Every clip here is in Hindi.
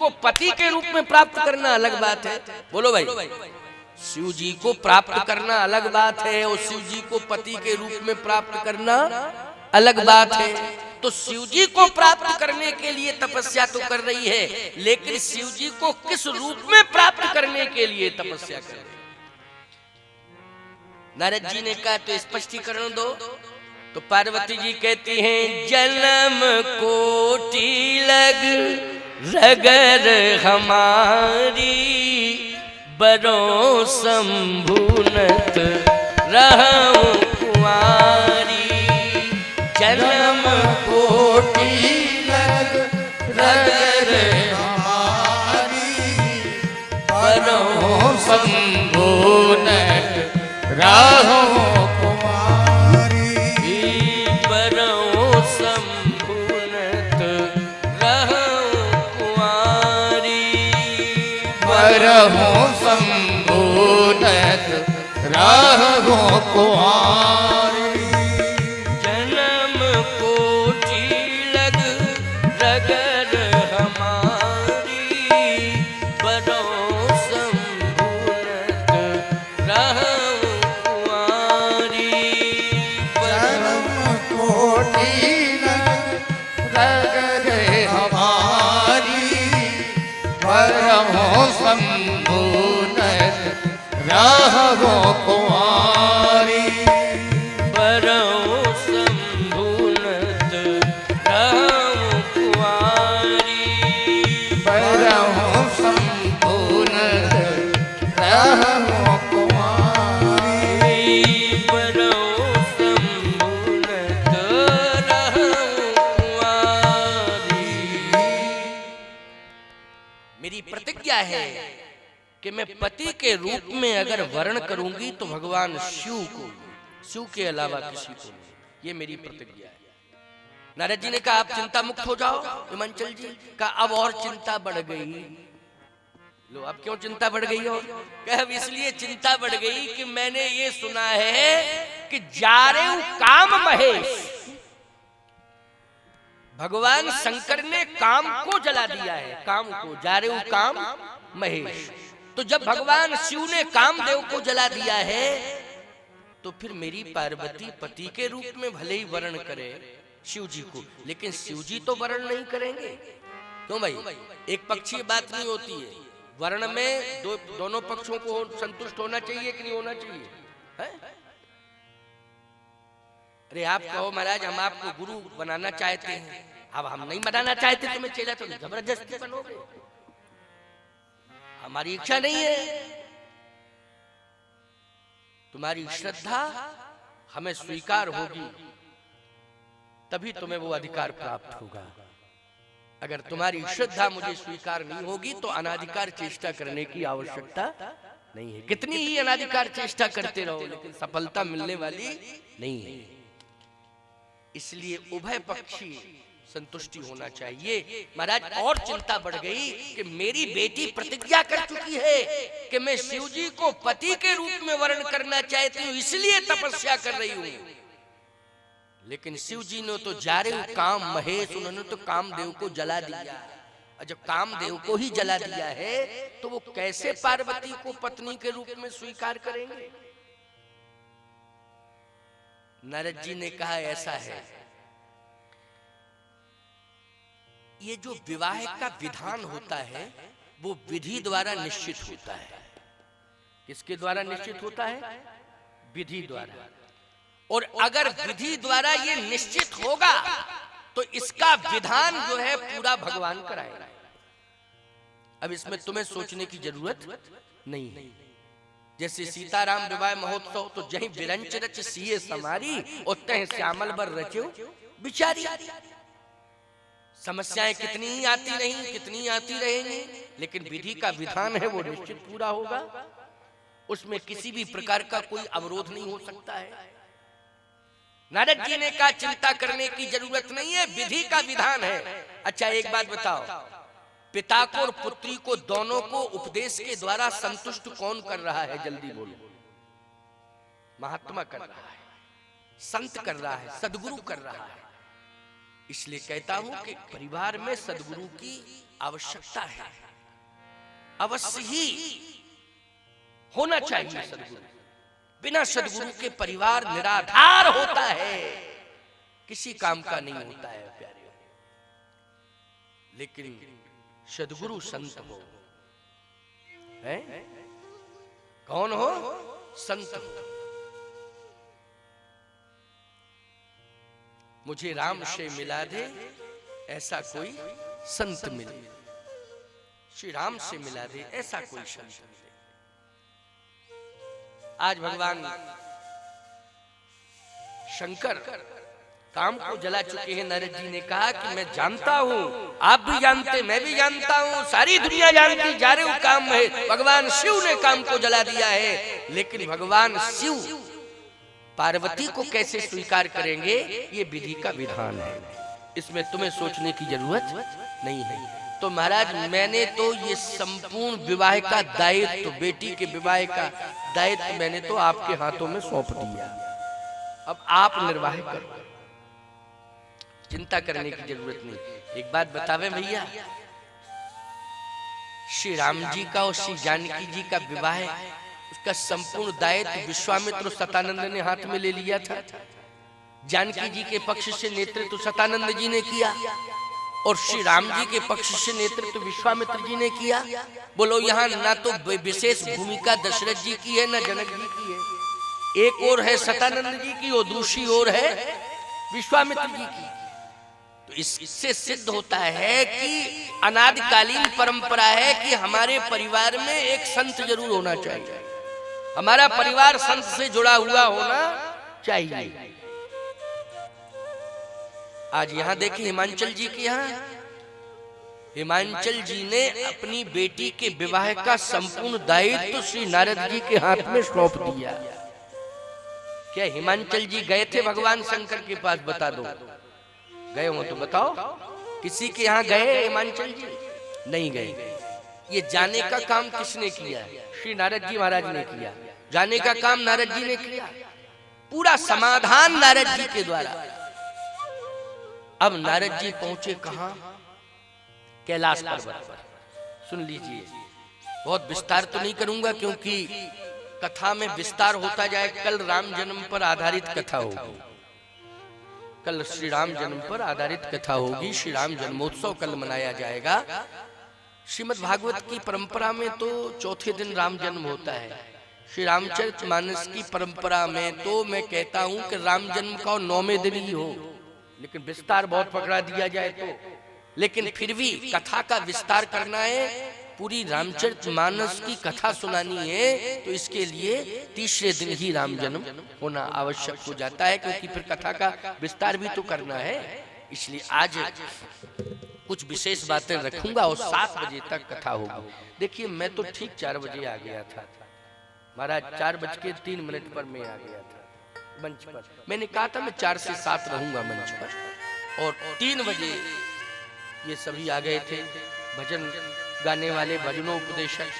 को पति के रूप में प्राप्त करना अलग बात है। बोलो भाई, शिव जी को प्राप्त करना अलग बात है और शिव जी को पति के रूप में प्राप्त करना अलग बात है। तो शिव जी को प्राप्त करने के लिए तपस्या तो कर रही है, लेकिन शिव जी को किस रूप में प्राप्त करने के लिए तपस्या कर रही है? नारद जी ने कहा तो स्पष्टीकरण दो। तो पार्वती जी कहती हैं, जन्म कोटि लग रगर हमारी, बरों संभुनत रहूं कुंवारी। जन्म कोटि लग रगर हमारी, बरों संभुनत रहूं कुंवारी। बरों संभुनत रहूं कुंवारी। बरों संभुनत रहूं कुंवारी। जन्म कोटि लग रगर हमारी, बरों संभुनत रहूं कुंवारी। जन्म कोटि लग रगर हमारी, बरों संभुनत रहूं कुंवारी। बरों संभुनत रहूं कुंवारी। बरों संभुनत रहूं कुंवारी। बरों संभुनत रहूं कुंवारी। मेरी प्रतिज्ञा है कि मैं पति के रूप में अगर वर्ण करूंगी तो भगवान शिव को, शिव के अलावा किसी को नहीं। ये मेरी प्रतिज्ञा है। नारद जी ने कहा आप चिंता मुक्त हो जाओ। हिमांचल जी का अब और चिंता बढ़ गई। लो, अब क्यों चिंता बढ़ गई हो? कह अब इसलिए चिंता बढ़ गई कि मैंने ये सुना है कि जारेऊ काम महेश, भगवान शंकर ने काम को जला दिया है। काम को, जारेऊ काम महेश। तो जब भगवान शिव ने कामदेव को जला दिया है, तो फिर मेरी पार्वती पति के रूप में भले ही वर्ण करे शिव जी को, लेकिन शिव जी तो वर्ण नहीं करेंगे। क्यों भाई? एक पक्षीय बात नहीं होती है। वर्ण में दोनों पक्षों को संतुष्ट होना चाहिए कि नहीं होना चाहिए? है? अरे आप कहो महाराज हम आपको गुरु बनाना चाहते हैं, अब हम नहीं बनाना चाहते तुम्हें चेला, तो जबरदस्ती बनोगे? हमारी इच्छा नहीं है। तुम्हारी श्रद्धा हमें स्वीकार होगी तभी तुम्हें वो अधिकार प्राप्त होगा। अगर तुम्हारी श्रद्धा मुझे स्वीकार नहीं होगी तो अनाधिकार चेष्टा करने की आवश्यकता नहीं है। कितनी ही अनाधिकार चेष्टा करते रहो, लेकिन सफलता मिलने वाली नहीं है। इसलिए उभय पक्षी संतुष्टि होना चाहिए। महाराज और चिंता बढ़ गई कि मेरी बेटी प्रतिज्ञा कर चुकी है कि मैं शिव जी को पति के रूप में वर्ण करना चाहती हूँ, इसलिए तपस्या कर रही हूँ। लेकिन शिव जी ने तो जारेऊ काम महेश, उन्होंने तो कामदेव को जला दिया। और जब कामदेव को ही जला दिया है तो वो कैसे पार्वती को पत्नी के रूप में स्वीकार करेंगे? नारद जी ने कहा ऐसा है, ये जो विवाह का विधान होता है वो विधि द्वारा निश्चित होता है। किसके द्वारा निश्चित होता है? विधि द्वारा। और अगर विधि द्वारा ये निश्चित होगा तो इसका विधान जो है पूरा भगवान कराएगा। अब इसमें तुम्हें सोचने की जरूरत नहीं है। जैसे सीताराम विवाह महोत्सव, तो जहीं विरंच रच सिए समारी और तह श्यामल बर रचो बिचारी। समस्याएं कितनी ही आती रही, कितनी आती रहेंगी, लेकिन विधि का विधान है वो निश्चित पूरा होगा। उसमें किसी भी प्रकार का कोई अवरोध नहीं हो सकता है। नारद जी ने कहा चिंता करने की जरूरत नहीं है, विधि का विधान है। अच्छा एक बात बताओ, पिता को और पुत्री को दोनों को उपदेश के द्वारा संतुष्ट कौन कर रहा है? जल्दी बोलो। महात्मा कर रहा है, संत कर रहा है, सदगुरु कर रहा है। इसलिए कहता हूं कि परिवार में सद्गुरु की आवश्यकता है, अवश्य ही होना चाहिए सद्गुरु। बिना सद्गुरु के परिवार निराधार होता है, किसी काम का नहीं होता है प्यारे। लेकिन सद्गुरु संत हो, है? कौन हो? संत हो। मुझे राम से मिला दे ऐसा कोई संत मिले, श्री राम से मिला दे ऐसा कोई संत मिले। आज भगवान शंकर काम को जला चुके हैं। नारद जी ने कहा कि मैं जानता हूं, आप भी जानते, मैं भी जानता हूं, सारी दुनिया जानती, जा रहे काम है। भगवान शिव ने काम को जला दिया है, लेकिन भगवान शिव पार्वती को कैसे स्वीकार करेंगे, ये विधि का विधान है। इसमें तुम्हें सोचने की जरूरत नहीं है। तो महाराज मैंने तो ये संपूर्ण विवाह का दायित्व, बेटी के विवाह का दायित्व मैंने तो आपके हाथों में सौंप दिया। अब आप निर्वाह करो, चिंता करने की जरूरत नहीं। एक बात बतावे भैया, श्री राम जी का और श्री जानकी जी का विवाह, उसका संपूर्ण दायित्व विश्वामित्र सतानंद ने हाथ में ले लिया था। जानकी जी के पक्ष से नेतृत्व सतानंद जी ने किया और श्री राम जी के पक्ष से नेतृत्व विश्वामित्र जी ने किया। बोलो यहाँ ना तो विशेष भूमिका दशरथ जी की है ना जनक जी की है। एक और है सतानंद जी की और दूसरी ओर है विश्वामित्र जी की। तो इससे सिद्ध होता है कि अनादिकालीन परंपरा है कि हमारे परिवार में एक संत जरूर होना चाहिए, हमारा परिवार संत से जुड़ा हुआ होना चाहिए। आज यहां देखिए हिमांचल जी के यहाँ, हिमांचल जी ने अपनी बेटी के विवाह का संपूर्ण दायित्व श्री नारद जी के हाथ में सौंप दिया। क्या हिमांचल जी गए थे भगवान शंकर के पास? बता दो, गए हो तो बताओ। किसी के यहाँ गए हिमांचल जी? नहीं गए। ये जाने का काम किसने किया? श्री नारद जी महाराज ने किया। जाने का काम नारद जी ने किया, पूरा समाधान नारद जी के द्वारा। अब नारद जी पहुंचे कहां? कैलाश पर्वत पर। सुन लीजिए, बहुत विस्तार तो नहीं करूंगा क्योंकि कथा में विस्तार होता जाए। कल राम जन्म पर आधारित कथा होगी, कल श्री राम जन्म पर आधारित कथा होगी। श्री राम जन्मोत्सव कल मनाया जाएगा। श्रीमद् भागवत की परंपरा में तो चौथे दिन राम जन्म होता है। श्री रामचरितमानस की परंपरा में तो मैं कहता हूं कि राम जन्म का 9वें दिन ही हो, लेकिन विस्तार बहुत पकड़ा दिया जाए तो। लेकिन फिर भी कथा का विस्तार करना है, पूरी रामचरितमानस की कथा सुनानी है, तो इसके लिए तीसरे दिन ही राम जन्म होना आवश्यक हो जाता है, क्योंकि फिर कथा का विस्तार भी तो करना है। इसलिए आज कुछ विशेष बातें रखूंगा और 7 बजे तक कथा होगी। देखिए मैं तो ठीक 4 बजे आ गया था महाराज, 4:03 पर मैं आ गया था मंच पर। मैंने कहा था मैं 4 से 7 रहूंगा मंच पर, और 3 बजे ये सभी आ गए थे। भजन गाने वाले, भजनोपदेशक,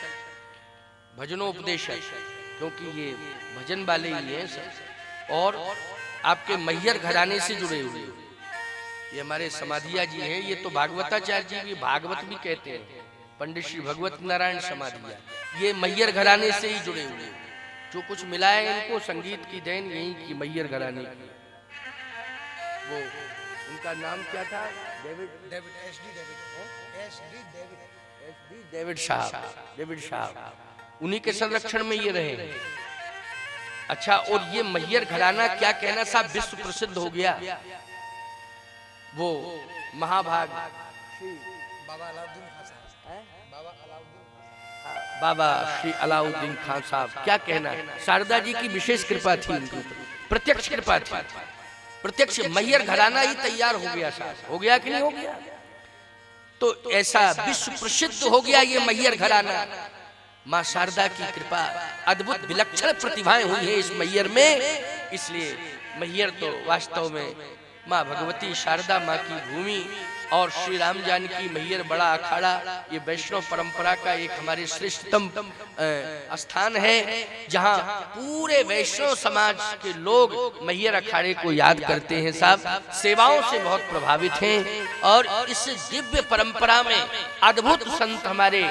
क्योंकि ये भजन वाले ही हैं सब, और आपके मैहर घराने से जुड़े हुए। ये हमारे समाधिया जी हैं, ये तो भागवताचार्य जी भी भागवत भी कहते हैं, पंडित श्री भगवत नारायण समाधिया। ये मैहर घराने से ही जुड़े हुए। जो कुछ मिला है इनको संगीत की देन यही की, मैहर घराने की। वो उनका नाम क्या था? डेविड साहब, उन्हीं के संरक्षण में ये रहे। अच्छा, और ये मैहर घराना क्या कहना साहब विश्व प्रसिद्ध हो गया। वो महाभाग बाबा श्री अलाउद्दीन खान साहब, क्या कहना, शारदा जी की विशेष कृपा थी उनके ऊपर, प्रत्यक्ष कृपा थी। प्रत्यक्ष मैहर घराना ही तैयार हो गया साहब, हो गया कि नहीं हो गया? तो ऐसा विश्व प्रसिद्ध हो गया ये मैहर घराना। माँ शारदा की कृपा, अद्भुत विलक्षण प्रतिभाएं हुई है इस मैहर में। इसलिए मैहर तो वास्तव में माँ भगवती शारदा माँ की भूमि और श्री राम जानकी मैहर बड़ा अखाड़ा ये वैष्णव परंपरा का एक हमारे श्रेष्ठतम स्थान है, जहां पूरे वैष्णव समाज के लोग मैहर अखाड़े को याद करते हैं। साहब सेवाओं से बहुत प्रभावित हैं और इस दिव्य परंपरा में अद्भुत संत हमारे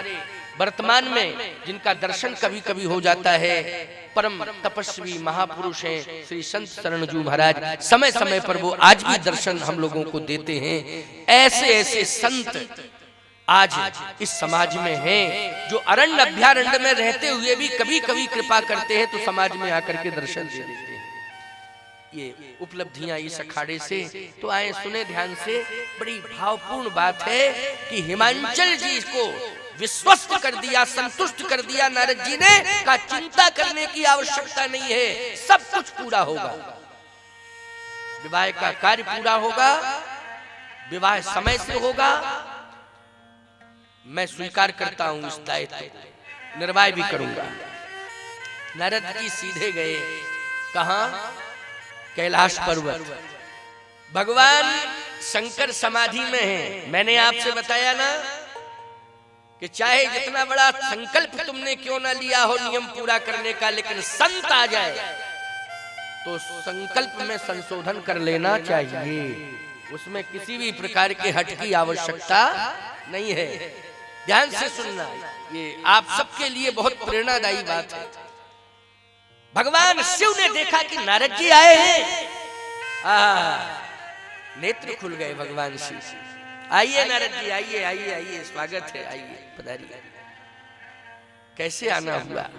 वर्तमान में जिनका दर्शन कभी कभी हो जाता है, परम तपस्वी महापुरुष हैं श्री संत शरणजू महाराज। समय समय पर वो आज भी दर्शन हम लोगों को देते हैं। ऐसे ऐसे संत आज इस समाज में हैं जो अरण्य अभ्यारण्य में रहते हुए भी कभी कभी कृपा करते हैं तो समाज में आकर के दर्शन दे देते हैं। ये उपलब्धियां इस अखाड़े से तो आए सुने ध्यान से। बड़ी भावपूर्ण बात है कि हिमांचल जी को विश्वस्त कर दिया, संतुष्ट कर दिया नारद जी ने, का चिंता करने की आवश्यकता नहीं है, सब कुछ पूरा होगा। विवाह का कार्य पूरा होगा, विवाह समय से होगा। मैं स्वीकार करता हूं इस दायित्व को, निर्वाह भी करूंगा। नारद जी सीधे गए कहां? कैलाश पर्वत। भगवान शंकर समाधि में हैं। मैंने आपसे बताया ना कि चाहे जितना बड़ा संकल्प तुमने क्यों ना लिया हो नियम पूरा करने का, लेकिन संत आ जाए तो संकल्प में संशोधन कर लेना चाहिए। उसमें किसी भी प्रकार के हट की आवश्यकता नहीं है। ध्यान से सुनना, ये आप सबके लिए बहुत प्रेरणादायी बात है। भगवान शिव ने देखा कि नारद जी आए हैं, नेत्र खुल गए भगवान शिव। आइए नारद जी, आइए आइए आइए, स्वागत है, आइए पधारिए। कैसे आना हुआ?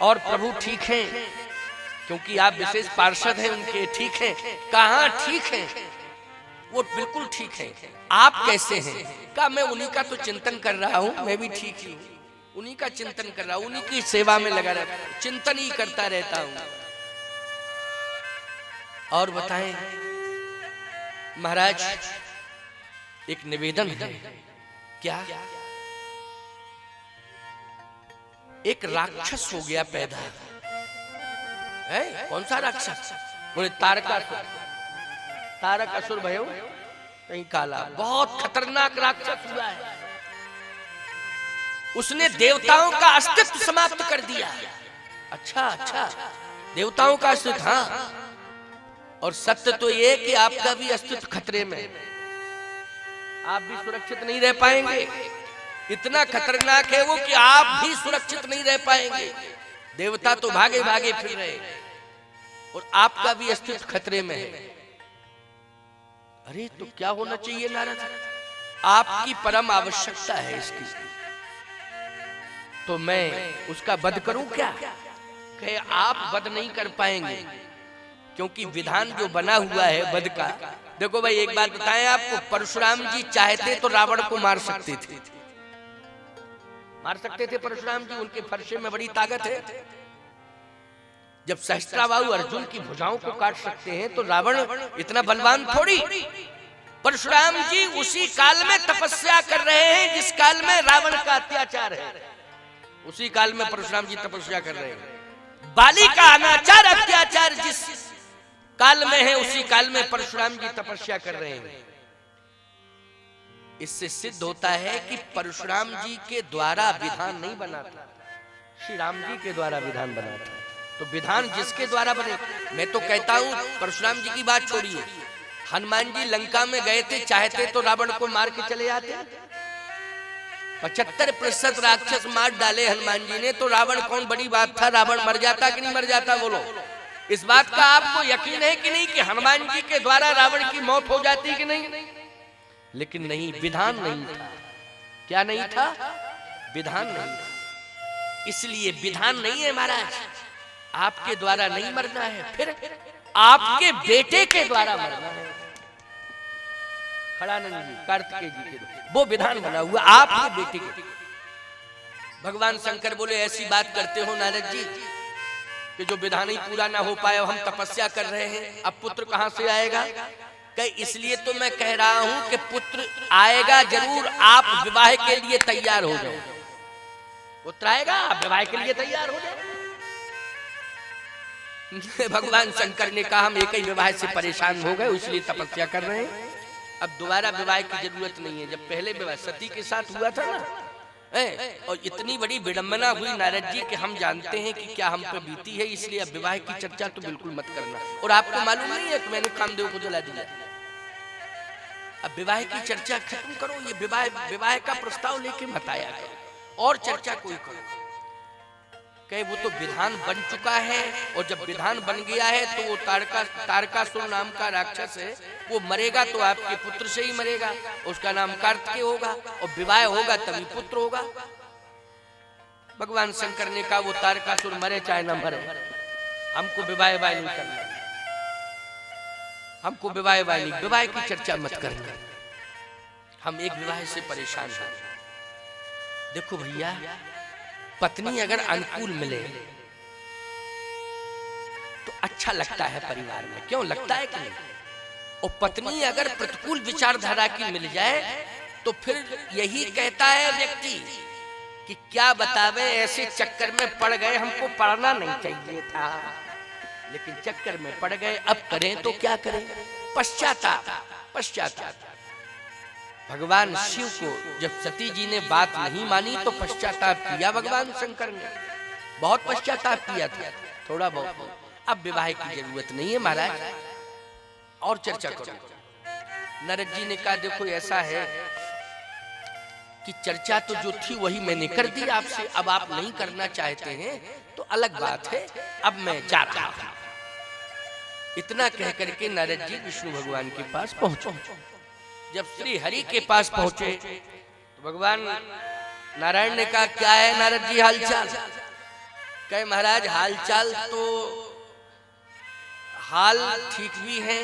और प्रभु ठीक हैं, क्योंकि आप विशेष पार्षद हैं उनके। ठीक हैं? कहाँ ठीक हैं? वो बिल्कुल ठीक हैं। आप कैसे हैं? कहा मैं उन्हीं का तो चिंतन कर रहा हूँ, मैं भी ठीक ही हूँ, उन्हीं का चिंतन कर रहा हूँ, उन्हीं की सेवा में लगा रहता हूँ, चिंतन ही करता रहता हूँ। और बताएं महाराज, एक निवेदन है। क्या? एक राक्षस हो गया पैदा है। कौन सा राक्षस? बोले तारकासुर। तारकासुर भयो कहीं काला, बहुत खतरनाक राक्षस हुआ है। उसने देवताओं का अस्तित्व समाप्त कर दिया। अच्छा अच्छा, देवताओं का अस्तित्व? हाँ, और सत्य तो ये कि आपका भी अस्तित्व खतरे में। आप भी सुरक्षित नहीं रह पाएंगे। इतना खतरनाक है वो कि आप भी सुरक्षित नहीं रह पाएंगे। देवता तो भागे भागे फिर रहे और आपका भी अस्तित्व खतरे में है। अरे तो क्या होना चाहिए नारद? आपकी परम आवश्यकता है इसकी, तो मैं उसका वध करूं क्या? कहे आप वध नहीं कर पाएंगे, क्योंकि विधान जो बना हुआ है वध का। देखो भाई एक बात बताएं आपको, परशुराम जी चाहते तो रावण को मार सकते थे, मार सकते थे परशुराम जी, उनके फरसे में बड़ी ताकत है। जब सहस्त्राबाहु अर्जुन की भुजाओं को काट सकते हैं तो रावण इतना बलवान थोड़ी। परशुराम जी उसी काल में तपस्या कर रहे हैं जिस काल में रावण का अत्याचार है, उसी काल में परशुराम जी तपस्या कर रहे हैं। बाली का अनाचार अत्याचार जिस काल में है उसी काल में परशुराम जी तपस्या कर रहे हैं। इससे सिद्ध होता है कि परशुराम जी के द्वारा विधान नहीं बना था, श्री राम जी के द्वारा विधान बना था। तो विधान जिसके द्वारा बने, मैं तो कहता हूं परशुराम जी की बात छोड़िए, हनुमान जी लंका में गए थे, चाहते तो रावण को मार के चले जाते। 75% राक्षस मार डाले हनुमान जी ने, तो रावण कौन बड़ी बात था? रावण मर जाता कि नहीं मर जाता? बोलो, इस बात का आपको यकीन है कि नहीं कि हनुमान जी के द्वारा रावण की मौत हो जाती कि नहीं? लेकिन नहीं, विधान नहीं था। क्या नहीं था? विधान नहीं था। इसलिए विधान नहीं है महाराज, आपके द्वारा नहीं मरना है, फिर आपके बेटे के द्वारा मरना है। खड़ानंद जी, कार्तिकेय जी के द्वारा वो विधान बना हुआ आपके बेटे के। भगवान शंकर बोले ऐसी बात करते हो नारद जी कि जो विधान ही पूरा ना हो पाए, हम तपस्या कर रहे हैं, अब पुत्र कहां से आएगा? कहे इसलिए तो मैं कह रहा हूं कि पुत्र आएगा जरूर, आप विवाह के लिए तैयार हो जाओ। पुत्र आएगा, आप विवाह के लिए तैयार हो जाओ। भगवान शंकर ने कहा हम एक ही विवाह से परेशान हो गए, इसलिए तपस्या कर रहे हैं। अब दोबारा विवाह की जरूरत नहीं है। जब पहले विवाह सती के साथ हुआ था ना, और इतनी बड़ी विडंबना हुई नारद जी कि हम जानते हैं कि क्या हम पे बीती है, इसलिए अब विवाह की चर्चा तो बिल्कुल मत करना। और आपको मालूम नहीं है कि मैंने कामदेव को जला दिया। अब विवाह की चर्चा खत्म करो, ये विवाह का प्रस्ताव लेके मत आया करो और चर्चा कोई करो। कहे वो तो विधान बन चुका है, और जब विधान बन गया है तो वो तारकासुर नाम का राक्षस है, वो मरेगा तो आपके पुत्र से ही मरेगा, उसका नाम कार्तिकेय होगा, और विवाह होगा तभी पुत्र होगा। भगवान शंकर ने कहा वो तारकासुर मरे चाहे ना मरे, हमको विवाह नहीं करना, हमको विवाह नहीं, विवाह की चर्चा मत करना, हम एक विवाह से परेशान हैं। देखो भैया, पत्नी अगर अनुकूल मिले तो अच्छा लगता है परिवार में, क्यों लगता है कि नहीं? और पत्नी अगर प्रतिकूल विचारधारा की मिल जाए तो फिर यही कहता है व्यक्ति कि क्या बतावे, ऐसे चक्कर में पड़ गए, हमको पढ़ना नहीं चाहिए था, लेकिन चक्कर में पड़ गए, अब करें तो क्या करें? पश्चाताप। भगवान शिव को जब सती जी ने बात नहीं मानी तो पश्चाताप किया भगवान शंकर ने, बहुत पश्चाताप किया था, थोड़ा बहुत। अब विवाह की जरूरत नहीं है महाराज, और चर्चा करो। नारद जी ने कहा देखो ऐसा है कि चर्चा तो जो थी वही मैंने कर दी आपसे, अब आप नहीं करना चाहते हैं तो अलग बात है, अब मैं जा रहा हूं। इतना कह करके नारद जी विष्णु भगवान के पास पहुंचे। जब श्री हरि के पास पहुंचे तो भगवान नारायण ने कहा क्या है नारद जी हालचाल? कहे महाराज हालचाल तो हाल ठीक भी है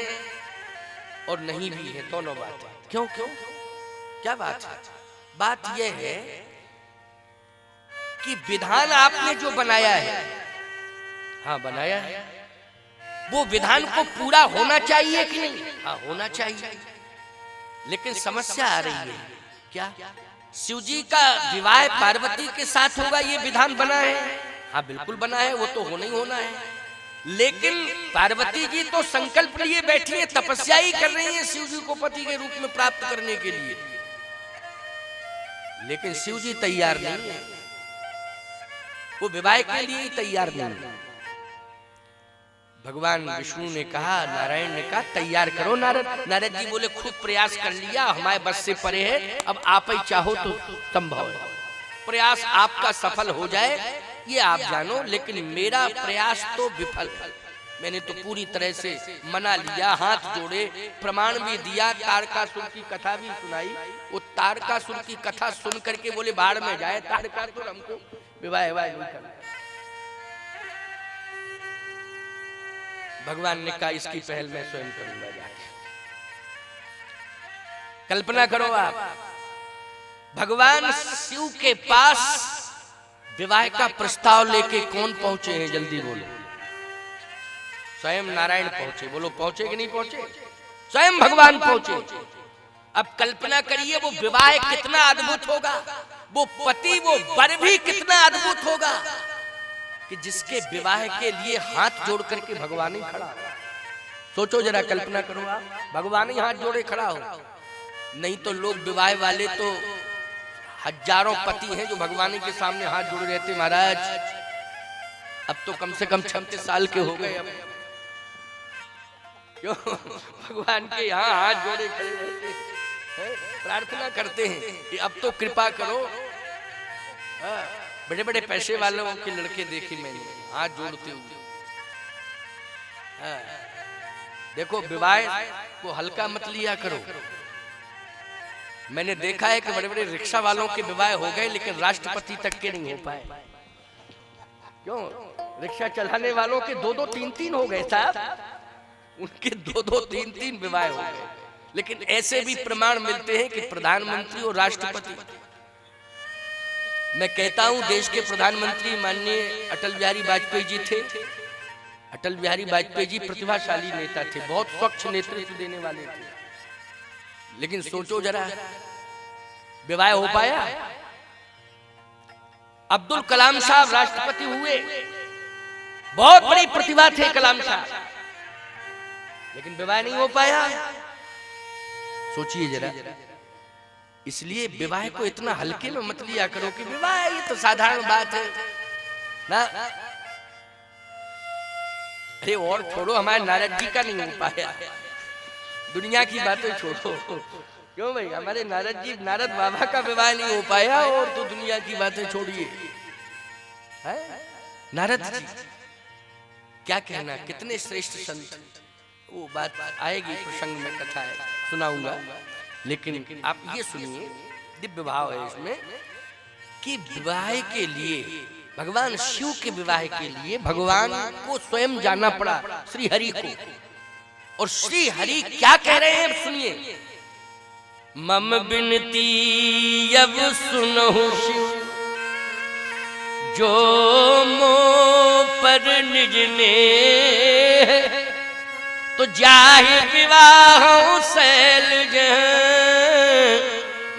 और नहीं भी है, दोनों बात है। क्यों क्या बात है? बात यह है कि विधान आपने जो बनाया है, हाँ बनाया है, वो विधान को पूरा होना चाहिए कि नहीं? हाँ होना चाहिए, लेकिन समस्या आ रही है क्या? शिव जी का विवाह पार्वती के साथ होगा, ये विधान बना है, हाँ बिल्कुल बना है, वो तो होना ही होना है, लेकिन पार्वती जी तो संकल्प लिए बैठी है, तपस्या ही कर रही है शिव जी को पति के रूप में प्राप्त करने के लिए, लेकिन शिव जी तैयार नहीं है, वो विवाह के लिए ही तैयार नहीं है। भगवान विष्णु ने कहा, नारायण ने कहा तैयार करो नारद। नारद जी बोले खूब प्रयास कर लिया, हमारे बस से परे है, अब आप ही चाहो तो संभव है, प्रयास आपका सफल हो जाए ये आप जानो, लेकिन मेरा प्रयास तो विफल। मैंने तो पूरी तरह से मना लिया, हाथ जोड़े, प्रमाण भी दिया, तारकासुर की कथा भी सुनाई। वो तारकासुर की कथा सुन करके बोले बाढ़ में जाए तारकासुर, हमको विवाह नहीं करना। भगवान ने कहा इसकी पहल मैं स्वयं करूंगा जाके। कल्पना करो आप, भगवान शिव के पास विवाह का प्रस्ताव लेके कौन पहुंचे हैं? जल्दी बोलो। स्वयं नारायण पहुंचे। बोलो पहुंचे कि नहीं पहुंचे? स्वयं भगवान पहुंचे। अब कल्पना करिए वो विवाह कितना अद्भुत होगा, वो पति वो वर भी कितना अद्भुत होगा कि जिसके विवाह के लिए हाथ जोड़ करके भगवान ही खड़ा हो। सोचो जरा, कल्पना करो आप, भगवान ही हाथ जोड़े खड़ा हो। नहीं तो लोग विवाह वाले तो हजारों पति हैं जो भगवान के सामने हाथ जोड़े रहते, महाराज अब तो कम से कम 36 साल के हो गए, अब क्यों भगवान के यहाँ हाथ जोड़े खड़े रहते हैं, प्रार्थना करते हैं कि अब तो कृपा करो। बड़े बड़े पैसे वालों के लड़के देखे मैंने हाथ जोड़ते हुए। देखो विवाह को हल्का मत लिया करो। मैंने देखा है कि बड़े बड़े रिक्शा वालों के विवाह हो गए, लेकिन राष्ट्रपति तक के नहीं हो पाए। क्यों? रिक्शा चलाने वालों के 2-2, 3-3 हो गए साहब, उनके 2-2, 3-3 विवाह हो गए। लेकिन ऐसे भी प्रमाण मिलते हैं कि प्रधानमंत्री और राष्ट्रपति, मैं कहता हूं देश के प्रधानमंत्री माननीय अटल बिहारी वाजपेयी जी थे। अटल बिहारी वाजपेयी जी प्रतिभाशाली नेता थे, बहुत स्वच्छ नेतृत्व देने वाले थे, लेकिन सोचो जरा विवाह हो पाया? अब्दुल कलाम साहब राष्ट्रपति हुए, बहुत बड़ी प्रतिभा थे कलाम साहब, लेकिन विवाह नहीं हो पाया। सोचिए जरा। इसलिए विवाह को इतना हल्के में मत लिया करो कि विवाह ये तो साधारण बात है ना। अरे और छोड़ो, हमारे नारद जी का नहीं हो पाया, दुनिया की बातें छोड़ो। क्यों भाई, हमारे नारद जी, नारद बाबा का विवाह नहीं हो पाया और तो दुनिया की बातें छोड़िए। नारद जी क्या कहना, कितने श्रेष्ठ संत, वो बात आएगी प्रसंग में, कथा है सुनाऊंगा। लेकिन आप ये सुनिए, दिव्य भाव है इसमें कि विवाह के लिए, भगवान शिव के विवाह के लिए भगवान को स्वयं जाना पड़ा, श्री हरि को। और श्री हरि क्या कह रहे हैं सुनिए। मम बिनती अब सुनहु शिव, जो मो पर निज ने, तो जाहि विवाह शैलज,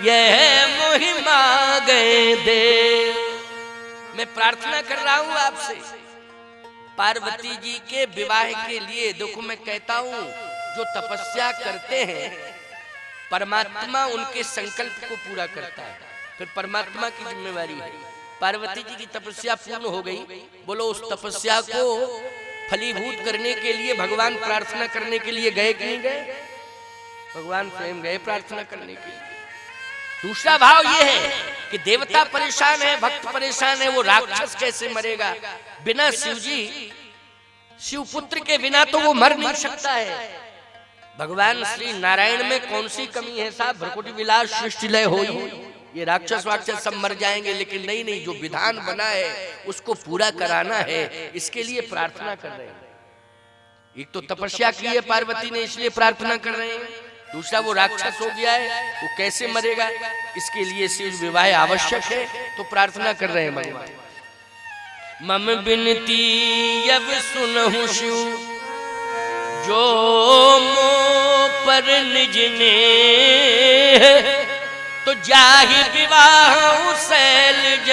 यह मोहि मांगे दे। मैं प्रार्थना कर रहा हूं आपसे, पार्वती जी के विवाह के लिए। देखो मैं कहता हूं, जो तपस्या करते हैं परमात्मा उनके संकल्प को पूरा करता है, फिर परमात्मा की जिम्मेवारी है। पार्वती जी की तपस्या पूर्ण हो गई, बोलो उस तपस्या को फलीभूत करने के लिए भगवान प्रार्थना करने के लिए गए कि नहीं गए? भगवान स्वयं गए प्रार्थना करने के लिए। दूसरा भाव ये है कि देवता परेशान है, भक्त परेशान है, वो राक्षस कैसे मरेगा? बिना शिवजी, शिवपुत्र के बिना तो वो मर नहीं सकता है। भगवान श्री नारायण में कौन सी कमी है साहब? भ्रकुटी विलास सृष्टि लय होई, ये राक्षस वाक्षस सब मर जाएंगे, लेकिन नहीं नहीं, जो विधान बना है उसको पूरा कराना है, इसके लिए प्रार्थना कर रहे हैं। एक तो तपस्या की है पार्वती ने, इसलिए प्रार्थना कर रहे हैं। दूसरा वो राक्षस हो गया है, वो कैसे मरेगा, इसके लिए शिव विवाह आवश्यक है, तो प्रार्थना कर रहे हैं भगवान। मम बिनती अब सुनहु शिव, जो मो पर निज ने, तो जाहि विवाह शैलज,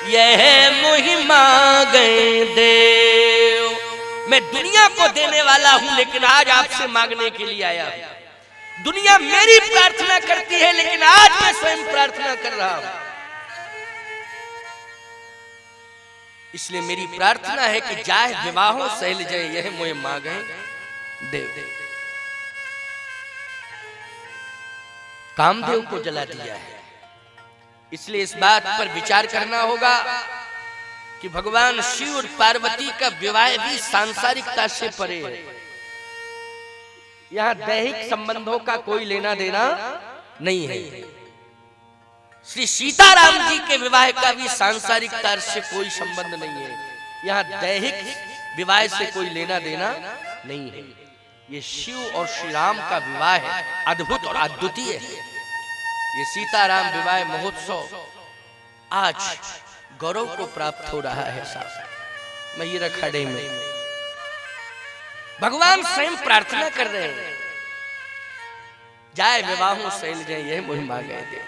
यह मोहि मांगे देव। मैं दुनिया को देने वाला हूं, लेकिन आज आपसे मांगने के लिए आया हूं। दुनिया मेरी प्रार्थना करती है, लेकिन आज मैं स्वयं प्रार्थना कर रहा हूं। इसलिए मेरी प्रार्थना है कि जाए विवाहों शैलज, यह मोहि मांगे देव। कामदेव को जला दिया है, इसलिए इस बात पर विचार करना होगा कि भगवान शिव और पार्वती का विवाह भी सांसारिकता से परे है। यहां दैहिक संबंधों का कोई लेना देना नहीं है। श्री सीताराम जी के विवाह का भी सांसारिकता से कोई संबंध नहीं है। यहां दैहिक विवाह से कोई लेना देना नहीं है। ये शिव और श्री राम का विवाह है, अद्भुत और अद्वितीय है। ये सीताराम विवाह महोत्सव आज गौरव को प्राप्त हो रहा है साहब। मैया खड़े में भगवान स्वयं प्रार्थना कर रहे हैं, जाए विवाहों शैलज, यह मोहि मांगे देव।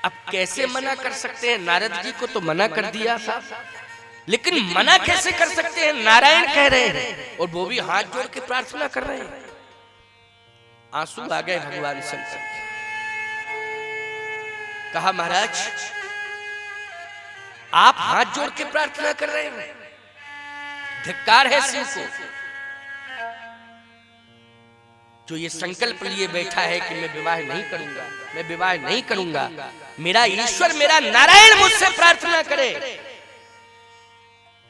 अब कैसे मना कर सकते हैं? नारद जी को तो मना कर दिया साहब, लेकिन मना कैसे कर सकते हैं? नारायण कह रहे हैं और वो भी हाथ जोड़ के प्रार्थना कर रहे हैं। आंसू आ गए भगवान शंकर। कहा महाराज आप हाथ जोड़ के प्रार्थना कर रहे हैं, धिक्कार है शिव को, जो ये संकल्प लिए बैठा है कि मैं विवाह नहीं करूंगा, मैं विवाह नहीं करूंगा। मेरा ईश्वर, मेरा नारायण मुझसे प्रार्थना करे,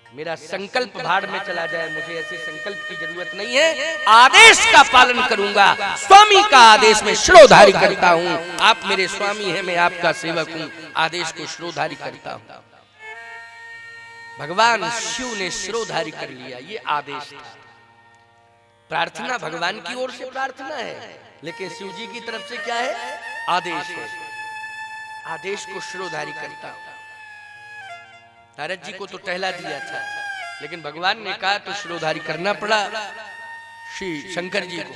मेरा संकल्प भाड़ में चला जाए, मुझे ऐसे संकल्प की जरूरत नहीं है। आदेश का पालन करूंगा, स्वामी का आदेश में शिरोधारी करता हूं। आप मेरे स्वामी हैं, मैं आपका सेवक हूं, आदेश को शिरोधारी करता हूं। भगवान शिव ने शिरोधारी कर लिया, ये आदेश था। प्रार्थना भगवान की ओर से प्रार्थना है, लेकिन शिव जी की तरफ से क्या है? आदेश है। आदेश को शिरोधारी करता हूं। नारद जी को तो टहला दिया था, लेकिन भगवान ने कहा तो शिरोधारी करना पड़ा श्री शंकर जी को।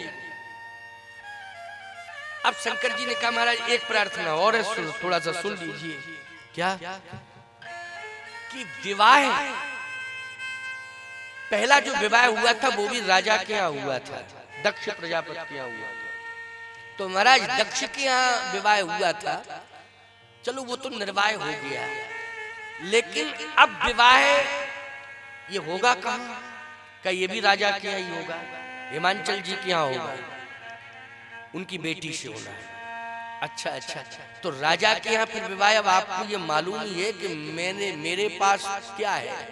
अब शंकर जी ने कहा महाराज एक प्रार्थना और है, थोड़ा सा सुन लीजिए। क्या? कि विवाह, पहला जो विवाह हुआ था वो भी राजा के यहाँ हुआ था, दक्ष प्रजापति के यहाँ हुआ था। तो महाराज दक्ष के यहाँ विवाह हुआ था, चलो वो तो निर्वाह हो गया, लेकिन अब विवाह ये होगा कहाँ? क्या ये भी राजा के यहाँ ही होगा? हिमांचल जी के यहाँ होगा, उनकी बेटी से होना है। अच्छा अच्छा, तो राजा के यहाँ फिर विवाह। अब आपको ये मालूम ही है कि मेरे पास क्या है?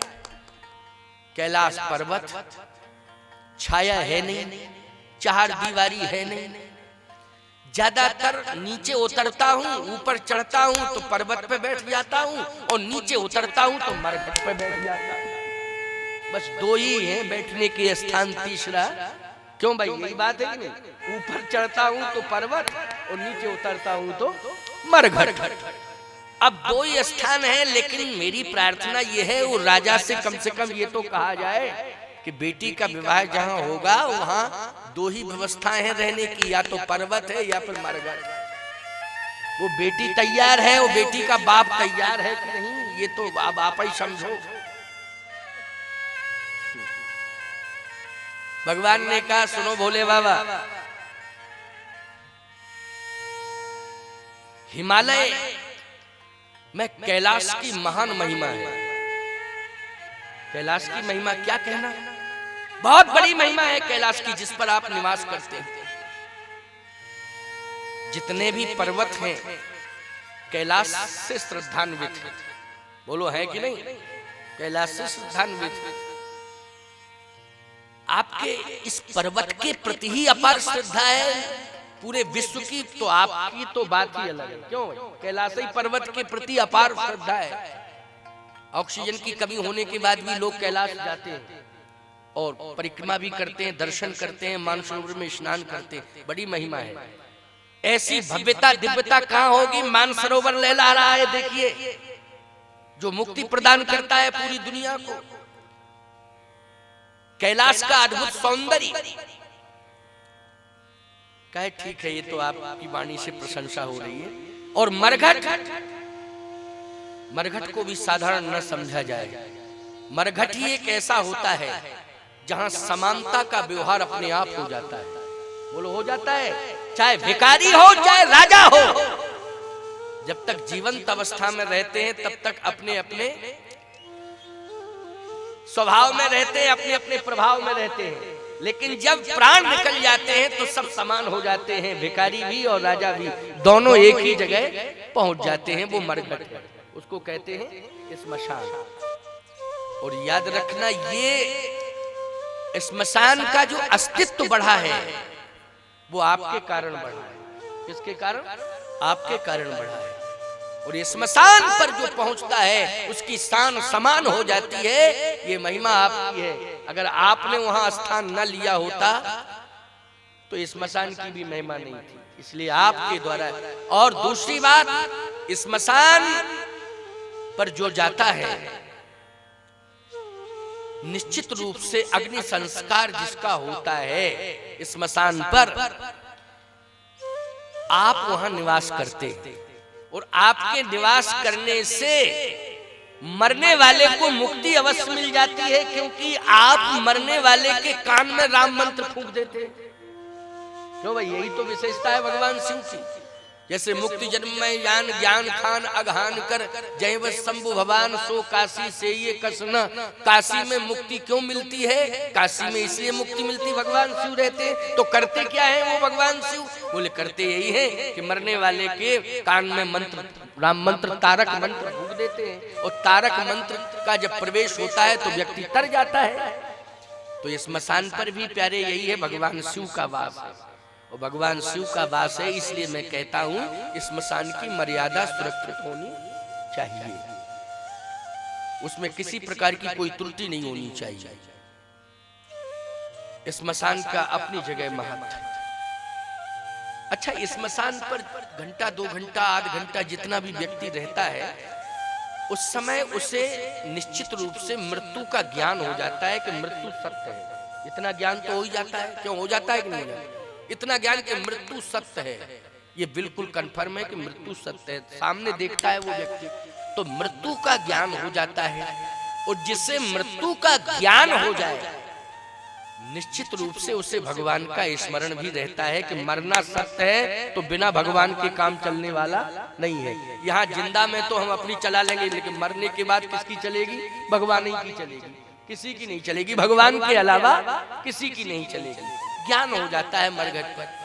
कैलाश पर्वत, छाया है नहीं, चार दीवारी है नहीं, ज्यादातर नीचे उतरता हूँ, ऊपर चढ़ता हूँ तो पर्वत पे बैठ जाता हूँ, और नीचे उतरता हूँ तो मरघट पे बैठ जाता हूँ। बस दो ही हैं बैठने के स्थान, तीसरा क्यों भाई? यही बात है कि नहीं? ऊपर चढ़ता हूँ तो पर्वत और नीचे उतरता हूँ तो मरघट। अब दो ही स्थान है, लेकिन मेरी प्रार्थना ये है वो राजा से कम ये तो कहा जाए कि बेटी का विवाह जहाँ होगा वहाँ दो ही व्यवस्थाएं हैं रहने की, या तो पर्वत है या फिर मरघट। वो बेटी तैयार है, वो बेटी का बाप तैयार है कि नहीं, ये तो अब आप ही समझो। भगवान ने कहा, सुनो भोले बाबा, हिमालय में कैलाश की महान महिमा है। कैलाश की महिमा क्या कहना, बहुत बड़ी महिमा है कैलाश की, जिस पर आप निवास करते हैं। जितने भी पर्वत हैं कैलाश से श्रद्धान्वित हैं। बोलो है कि नहीं? कैलाश से श्रद्धान्वित हैं। आपके इस पर्वत के प्रति ही अपार श्रद्धा है पूरे विश्व की, तो आपकी तो बात ही अलग है। क्यों? कैलाशी पर्वत के प्रति अपार श्रद्धा है। ऑक्सीजन की कमी होने के बाद भी लोग कैलाश जाते हैं और परिक्रमा भी करते हैं, दर्शन करते हैं, मानसरोवर में स्नान करते हैं। बड़ी महिमा है। ऐसी भव्यता दिव्यता कहाँ होगी? मानसरोवर लहला रहा है, देखिए, जो मुक्ति प्रदान करता है पूरी दुनिया को। कैलाश का अद्भुत सौंदर्य। कहे ठीक है, ये तो आपकी वाणी से प्रशंसा हो रही है। और मरघट, मरघट को भी साधारण न समझा जाए। मरघट ही एक ऐसा होता है जहां समानता का व्यवहार अपने आप हो जाता है। बोलो हो जाता है, चाहे भिखारी हो चाहे राजा हो, जब तक जीवंत अवस्था में रहते हैं तब तक अपने अपने स्वभाव में रहते हैं, अपने अपने प्रभाव में रहते हैं। लेकिन जब प्राण निकल जाते हैं तो सब समान हो जाते हैं, भिखारी भी और राजा भी, दोनों एक ही जगह पहुंच जाते हैं। वो मरघट है, उसको कहते हैं श्मशान। और याद रखना, ये श्मशान का जो अस्तित्व बढ़ा है वो आपके कारण बढ़ा है। किसके कारण? आपके कारण बढ़ा है। और ये श्मशान पर जो पहुंचता है उसकी शान समान हो जाती है। ये महिमा आपकी है। अगर आपने वहां स्थान न लिया होता तो श्मशान की भी महिमा नहीं थी, इसलिए आपके द्वारा। और दूसरी बात, श्मशान पर जो जाता है निश्चित रूप से अग्नि संस्कार जिसका होता है श्मशान पर, आप वहां निवास करते हैं। और आपके निवास करने से मरने वाले को मुक्ति अवश्य मिल जाती है, क्योंकि आप मरने वाले के कान में राम मंत्र फूंक देते हैं। क्यों भाई? यही तो विशेषता है भगवान शिव की। जैसे मुक्ति जन्म में ज्ञान ज्ञान खान अघान कर, जय व शंभु भगवान सो काशी से ये कसना। काशी में मुक्ति क्यों मिलती है? काशी में इसलिए मुक्ति मिलती, भगवान शिव रहते हैं। तो करते क्या है वो भगवान शिव? बोले करते यही है कि मरने वाले के कान में मंत्र, राम मंत्र, तारक मंत्र फूंक देते हैं। और तारक मंत्र का जब प्रवेश होता है तो व्यक्ति तर जाता है। तो श्मशान पर भी प्यारे यही है, भगवान शिव का वास है। और भगवान शिव का वास है, इसलिए मैं कहता हूं श्मशान की मर्यादा सुरक्षित होनी चाहिए। उसमें किसी प्रकार की कोई त्रुटि नहीं होनी चाहिए। श्मशान का अपनी जगह महत्व है। अच्छा, श्मशान पर घंटा 2 घंटा आध घंटा जितना भी व्यक्ति रहता है, उस समय उसे निश्चित रूप से मृत्यु का ज्ञान हो जाता है कि मृत्यु सत्य है। इतना ज्ञान तो हो ही जाता है। क्यों हो जाता है कि नहीं हो जाता? इतना ज्ञान कि मृत्यु सत्य है, ये बिल्कुल कंफर्म है कि मृत्यु सत्य है। सामने देखता है वो व्यक्ति तो मृत्यु का ज्ञान हो जाता है। और जिससे मृत्यु का ज्ञान हो जाए निश्चित रूप से उसे भगवान का स्मरण भी रहता है कि मरना सत्य है तो बिना भगवान के काम चलने वाला नहीं है। यहाँ जिंदा में तो हम अपनी चला लेंगे, लेकिन मरने के बाद किसकी चलेगी? भगवान ही की चलेगी, किसी की नहीं चलेगी, भगवान के अलावा किसी की नहीं चलेगी। ज्ञान हो जाता है मरघट पर।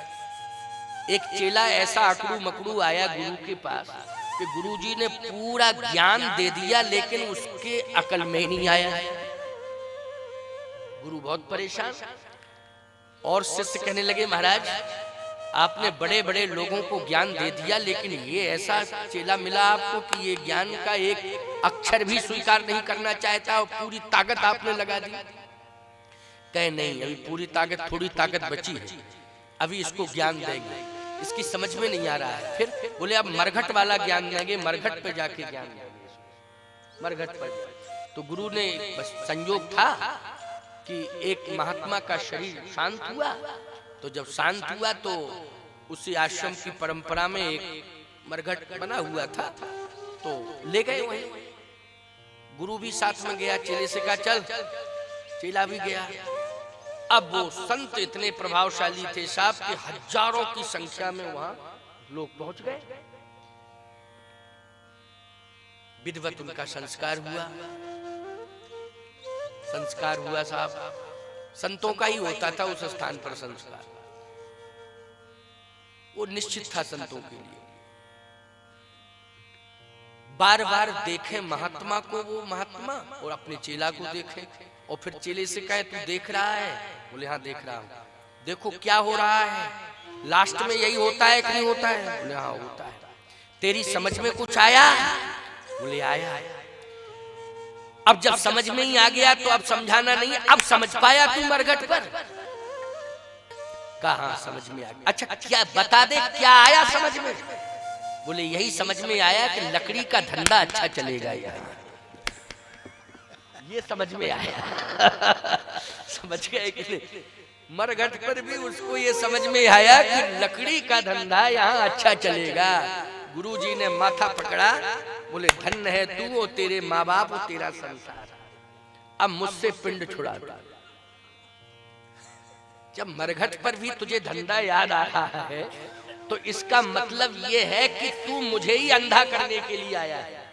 एक चेला ऐसा अकड़ू मकड़ू आया गुरु के पास कि गुरुजी ने पूरा ज्ञान दे दिया, लेकिन उसके अकल में नहीं आया। गुरु बहुत परेशान, और शिष्य कहने लगे महाराज आपने बड़े बड़े लोगों को ज्ञान दे दिया, लेकिन ये ऐसा चेला मिला आपको कि ये ज्ञान का एक अक्षर भी स्वीकार नहीं करना चाहता और पूरी ताकत आपने लगा दी। कहे नहीं, अभी पूरी ताकत, थोड़ी ताकत बची है, अभी इसको ज्ञान देंगे, इसकी समझ में नहीं आ रहा है। फिर बोले अब मरघट वाला ज्ञान देंगे, मरघट पे जाके ज्ञान देंगे, मरघट पर। तो गुरु ने बस संयोग था कि एक महात्मा का शरीर शांत हुआ, तो जब शांत हुआ तो उसी आश्रम की परंपरा में एक मरघट बना हुआ था, तो ले गए वहीं। गुरु भी साथ में गया, चेले से कहा चल, चेला भी गया। अब वो संत इतने प्रभावशाली थे साहब कि हजारों की संख्या में वहां लोग पहुंच गए। विधिवत उनका संस्कार हुआ। संस्कार हुआ साहब, संतों का ही होता था उस स्थान पर संस्कार, वो निश्चित था संतों के लिए। बार बार देखे महात्मा को वो महात्मा, और अपने चेला को देखे, और फिर चेले से कहे तू देख रहा है? बोले हाँ देख रहा हूं। देखो क्या हो रहा है, लास्ट में यही होता है कि नहीं होता है? बोले हाँ होता है। तेरी समझ में कुछ आया? बोले आया। अब जब समझ में ही आ गया तो अब समझाना नहीं, अब समझ पाया तू मरघट पर? कहा समझ में आ गया। अच्छा क्या बता दे, क्या आया समझ में? बोले यही समझ में आया कि लकड़ी का धंधा अच्छा चलेगा यार, ये समझ में आया। समझ गए कि नहीं? मरघट पर भी उसको ये समझ में आया कि लकड़ी का धंधा यहाँ अच्छा चलेगा। गुरुजी ने माथा पकड़ा, बोले धन्य है तू और तेरे माँ बाप और तेरा संसार, अब मुझसे पिंड छुड़ा दो। जब मरघट पर भी तुझे धंधा याद आ रहा है तो इसका मतलब ये है कि तू मुझे ही अंधा करने के लिए आया है।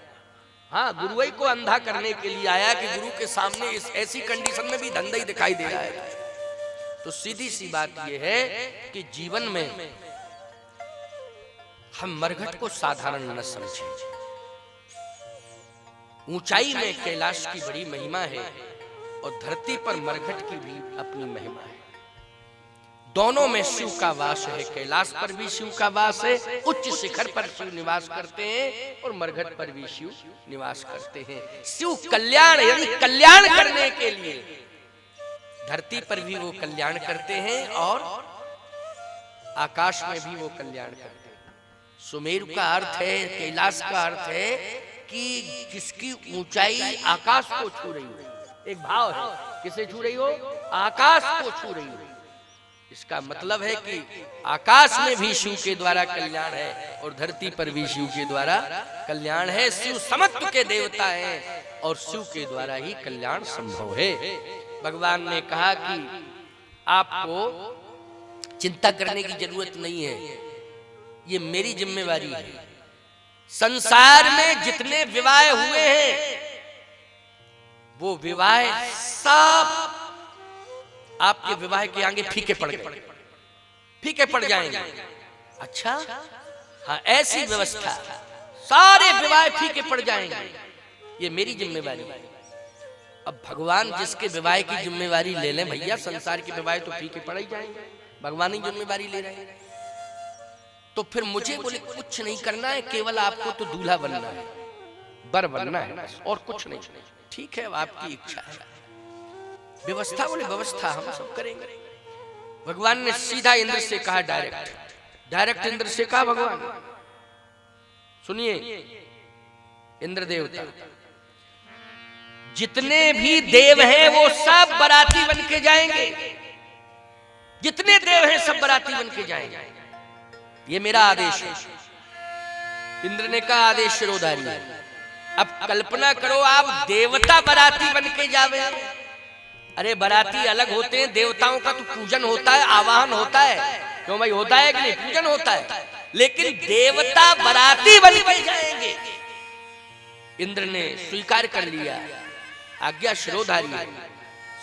हाँ, गुरुई को अंधा करने के लिए आया कि गुरु के सामने इस ऐसी कंडीशन में भी धंधा ही दिखाई दे रहा है। तो सीधी सी बात यह है कि जीवन में हम मरघट को साधारण न समझें। ऊंचाई में कैलाश की बड़ी महिमा है और धरती पर मरघट की भी अपनी महिमा है। दोनों में शिव का वास है, कैलाश पर भी शिव का वास है, उच्च शिखर पर शिव निवास करते हैं और मरघट पर भी शिव निवास करते हैं। शिव कल्याण, यदि कल्याण करने के लिए धरती पर भी वो कल्याण करते हैं और आकाश में भी वो कल्याण करते हैं। सुमेरु का अर्थ है, कैलाश का अर्थ है कि जिसकी ऊंचाई आकाश को छू रही हो। एक भाव है, किसे छू रही हो? आकाश को छू रही हो। इसका मतलब है कि आकाश में भी शिव के द्वारा कल्याण है और धरती पर भी शिव के द्वारा कल्याण है। शिव समत्व के देवता हैं और शिव के द्वारा ही कल्याण संभव है। भगवान ने कहा कि आपको चिंता करने की जरूरत नहीं है, ये मेरी जिम्मेवारी है। संसार में जितने विवाह हुए हैं वो विवाह सब आपके विवाह के आगे फीके पड़ गए, फीके पड़ जाएंगे। अच्छा हाँ, ऐसी व्यवस्था, सारे विवाह फीके पड़ जाएंगे, ये मेरी जिम्मेवारी है। अब भगवान जिसके विवाह की जिम्मेवारी ले लें भैया, संसार के विवाह तो फीके पड़ ही जाएंगे, भगवान ही जिम्मेवारी ले रहे हैं। तो फिर मुझे बोले कुछ नहीं करना है, केवल आपको तो दूल्हा बनना है, बर बनना है और कुछ नहीं। ठीक है, आपकी इच्छा है। व्यवस्था, बोले व्यवस्था हम सब करेंगे। भगवान ने सीधा इंद्र से कहा, डायरेक्ट इंद्र से कहा भगवान, सुनिए इंद्र देवता, जितने भी देव हैं वो सब बाराती बन के जाएंगे। जितने देव हैं सब बाराती बन के जाएंगे, ये मेरा आदेश है। इंद्र ने कहा आदेश शिरोधारी है। अब कल्पना करो आप देवता बाराती बन के जावे, अरे बाराती अलग होते हैं, देवताओं का तो पूजन होता है, आवाहन होता है, क्यों भाई होता है कि नहीं, पूजन होता है, लेकिन देवता बाराती बन जाएंगे। इंद्र ने स्वीकार कर लिया, आज्ञा शिरोधारी,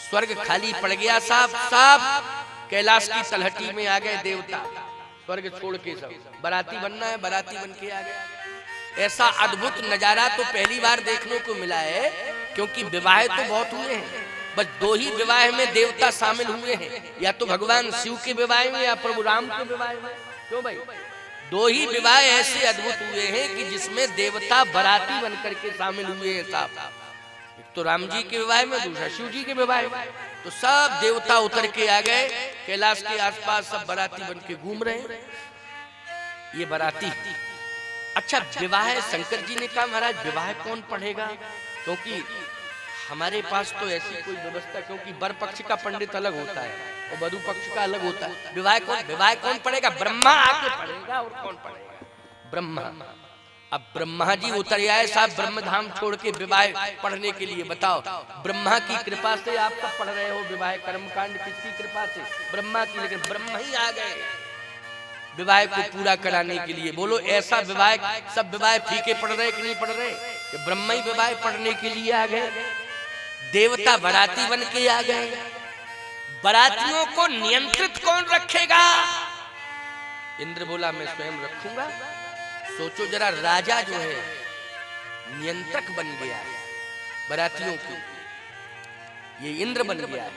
स्वर्ग खाली पड़ गया, साहब कैलाश की तलहटी में आ गए देवता, स्वर्ग छोड़ के सब बाराती बनना है, बाराती बन के आ गए। ऐसा अद्भुत नजारा तो पहली बार देखने को मिला है, क्योंकि विवाह तो बहुत हुए हैं, बस 2 ही विवाह में देवता शामिल हुए हैं, या तो भगवान शिव के विवाह में या प्रभु राम के विवाह में। क्यों भाई, 2 ही विवाह ऐसे अद्भुत हुए हैं कि जिसमें देवता बाराती बनकर के शामिल हुए हैं साहब। एक तो राम जी के विवाह में, दूसरा शिव जी के विवाह में। तो सब देवता उतर के आ गए कैलाश के आसपास, सब बाराती बन के घूम रहे हैं। ये बाराती, अच्छा विवाह, शंकर जी ने कहा महाराज विवाह कौन पढ़ेगा, क्योंकि हमारे पास तो ऐसी कोई व्यवस्था, क्योंकि वर पक्ष का पंडित अलग होता है और वधु पक्ष का अलग होता है। विवाह कौन पढ़ेगा, ब्रह्मा आके पढ़ेगा, और कौन पढ़ेगा, ब्रह्मा। अब ब्रह्मा जी उतर आए साहब ब्रह्मधाम छोड़ के विवाह पढ़ने के लिए। बताओ, ब्रह्मा की कृपा से आप सब पढ़ रहे हो विवाह, कर्मकांड किसकी कृपा से, ब्रह्मा की, लेकिन ब्रह्मा ही आ गए विवाह को पूरा कराने के लिए। बोलो ऐसा विवाह, सब विवाह फीके पड़ रहे कि नहीं पड़ रहे, ब्रह्मा ही विवाह पढ़ने के लिए आ गए। देवता बाराती बन के आ गए, बारातियों को नियंत्रित कौन रखेगा, इंद्र बोला मैं स्वयं रखूंगा। सोचो जरा, राजा जो है नियंत्रक बन गया है बारातियों की, ये इंद्र बन गया है।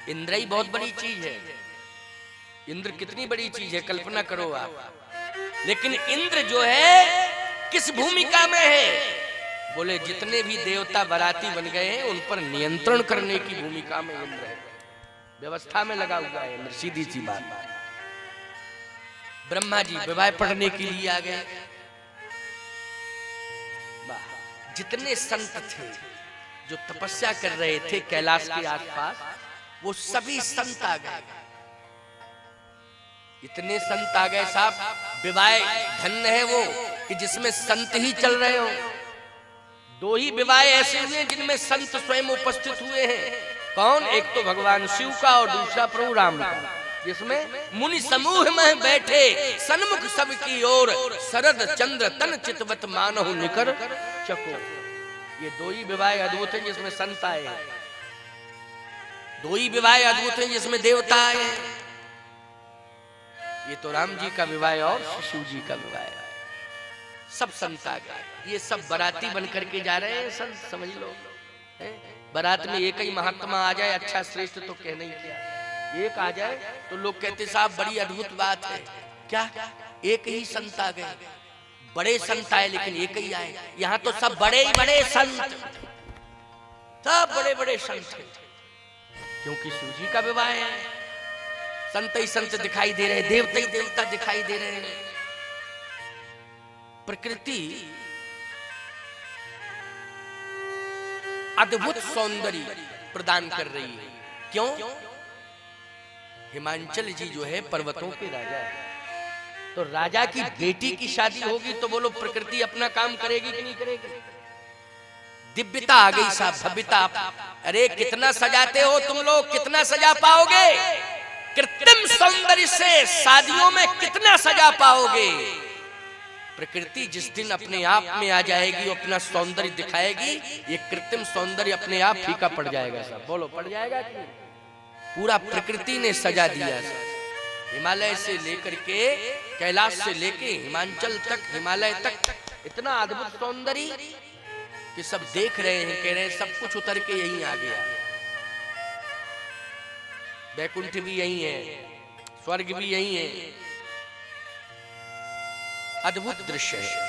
इंद्र ही बहुत बड़ी चीज है, इंद्र कितनी बड़ी चीज है कल्पना करो आप। लेकिन इंद्र जो है किस भूमिका में है, बोले जितने भी देवता बाराती बन गए हैं उन पर नियंत्रण करने की भूमिका में इंद्र है, व्यवस्था में लगा हुआ है इंद्र, सीधी सी बात। ब्रह्मा जी विवाह पढ़ने के लिए आ गए। जितने संत थे जो तपस्या कर रहे थे कैलाश के आसपास, वो सभी संत आ गए। इतने संत आ गए साहब, विवाह धन्य है वो कि जिसमें संत ही चल रहे हो। 2 ही विवाह ऐसे हुए जिनमें संत स्वयं उपस्थित हुए हैं। कौन, एक तो भगवान शिव का और दूसरा प्रभु राम का, जिसमें मुनि समूह में बैठे सन्मुख सबकी ओर, शरद चंद्र तन चितवत मानहु निकर चको। ये 2 ही विवाह अद्भुत है जिसमें संत आए हैं, 2 ही विवाह अद्भुत है जिसमें देवता आए हैं। ये तो राम जी का विवाह और शिव जी का विवाह है, सब संत आ गए। ये सब बाराती बन करके जा रहे हैं संत, समझ लो। बारात में एक ही महात्मा आ जाए, अच्छा श्रेष्ठ तो कहना ही क्या, एक आ जाए तो लोग कहते साहब बड़ी अद्भुत बात है। क्या, एक ही संत आ गए, बड़े संत आए लेकिन एक ही आए। यहाँ तो सब बड़े ही बड़े संत, सब बड़े बड़े संत हैं, क्योंकि शिव जी का विवाह है। संत ही संत दिखाई दे रहे, देवता ही देवता दिखाई दे रहे हैं। प्रकृति अद्भुत सौंदर्य प्रदान कर रही है। क्यों, हिमांचल जी जो है पर्वतों के राजा है, तो राजा की बेटी की शादी होगी तो बोलो प्रकृति अपना काम करेगी कि नहीं करेगी। दिव्यता आ गई साहब, भव्यता। अरे कितना सजाते हो तुम लोग, कितना सजा पाओगे, कृत्रिम सौंदर्य से शादियों में कितना सजा पाओगे। प्रकृति जिस दिन अपने आप में आ जाएगी, अपना सौंदर्य दिखाएगी, ये कृत्रिम सौंदर्य अपने आप फीका पड़ जाएगा साहब। बोलो पड़ जाएगा कि पूरा प्रकृति ने सजा दिया। हिमालय से लेकर के, कैलाश से लेके हिमांचल तक, हिमालय तक इतना अद्भुत सौंदर्य कि सब देख रहे हैं, कह रहे हैं सब कुछ उतर के यहीं आ गया। वैकुंठ भी यहीं है, स्वर्ग भी यहीं है। अद्भुत दृश्य है।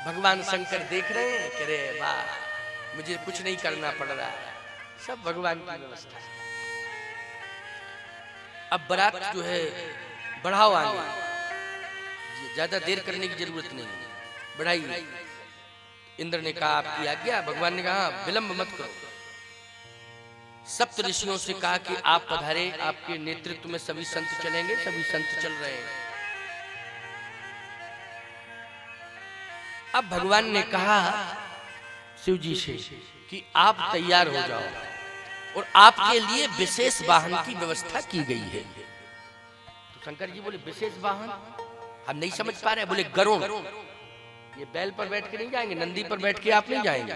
भगवान शंकर देख रहे हैं, कह रहे हैं वाह मुझे कुछ नहीं करना पड़ रहा है, सब भगवान की व्यवस्था। अब बारात जो है बढ़ाओ आगे, ज्यादा देर करने की जरूरत नहीं, बढ़ाइए। इंद्र ने कहा आपकी आज्ञा, भगवान ने कहा विलंब मत करो। सप्त ऋषियों से कहा कि आप पधारे, आपके नेतृत्व में सभी संत चलेंगे। सभी संत चल रहे हैं। अब भगवान ने कहा शिव जी से कि आप तैयार हो जाओ और आपके लिए विशेष वाहन की व्यवस्था की गई है। तो शंकर जी बोले विशेष वाहन हम नहीं समझ पा रहे। बोले गरुड़, ये बैल पर बैठ के नहीं जाएंगे, नंदी पर बैठ के आप नहीं जाएंगे,